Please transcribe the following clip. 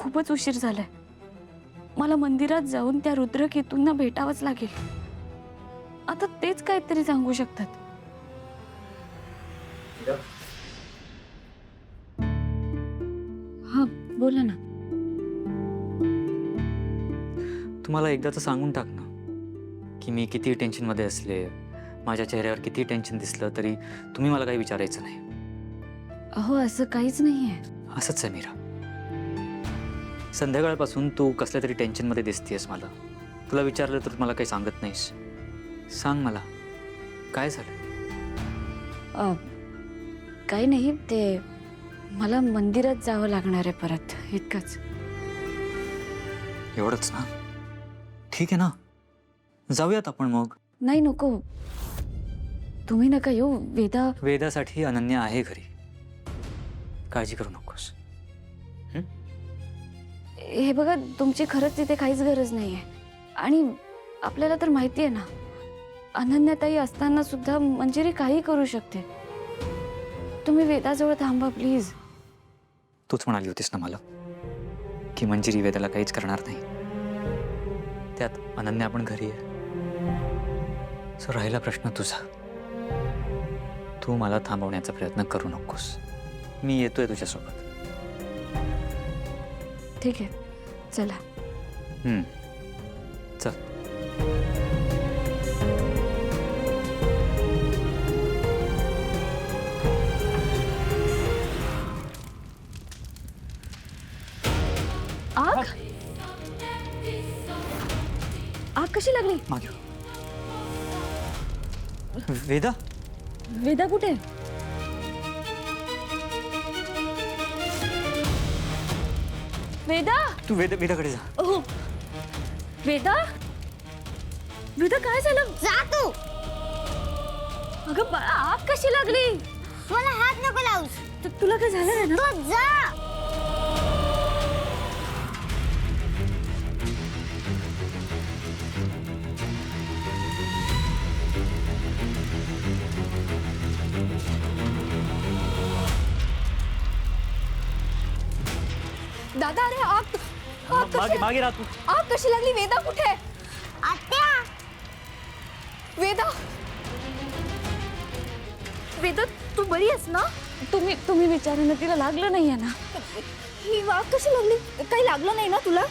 खूपच उशीर झालाय. मला मंदिरात जाऊन त्या रुद्रकेतूंना भेटावंच लागेल. आता तेच काहीतरी सांगू शकतात. हा, बोला ना. तुम्हाला एकदाच सांगून टाक ना की मी किती टेन्शनमध्ये असले, माझ्या चेहऱ्यावर किती टेन्शन दिसलं तरी तुम्ही मला काही विचारायचं नाही. अहो, असं काहीच नाहीये. असंच आहे मीरा. संध्याकाळपासून तू कसल्या तरी टेन्शनमध्ये दिसतेस. मला तुला विचारलं तर मला काही सांगत नाहीस. सांग मला काय झालं. काही नाही, ते मला मंदिरात जावं लागणार आहे परत, इतकंच. एवढंच ना? ठीक आहे ना, जाऊयात आपण मग. नाही, नको. तुम्ही नका येऊ. वेदासाठी अनन्या आहे घरी, काळजी करू नकोस. हे बघा, तुमची खरंच तिथे काहीच गरज नाहीये. आणि आपल्याला तर माहिती आहे ना, अनन्याताई असताना सुद्धा मंजिरी काही करू शकते. तुम्ही वेदाजवळ थांबा प्लीज. तूच म्हणाली होतीस ना मला की मंजिरी वेदाला काहीच करणार नाही. त्यात अनन्या पण घरी आहे. सो राहिला प्रश्न तुझा. तू मला थांबवण्याचा प्रयत्न करू नकोस. मी येतोय तुझ्यासोबत. ठीक आहे, चला. चल. आग आग कशी लागली? मागे वेदा. वेदा कुठे? वेदा. तू वेदाकडे जा. ओह, वेदा. वेदा, काय झालं? जा तू. अगं बाळा, आग कशी लागली? मला हात नको लावूस. तुला काय झालं नाही ना? तू जा. दादा, अरे आग मागे राहा तू. आग कशी लागली? वेदा कुठे? आत्या. वेदा. वेदा, तू बरी आहेस ना? तुम्ही विचारा ना, तिला लागलं नाहीये ना? ही आग कशी लागली? काही लागलं नाही ना तुला?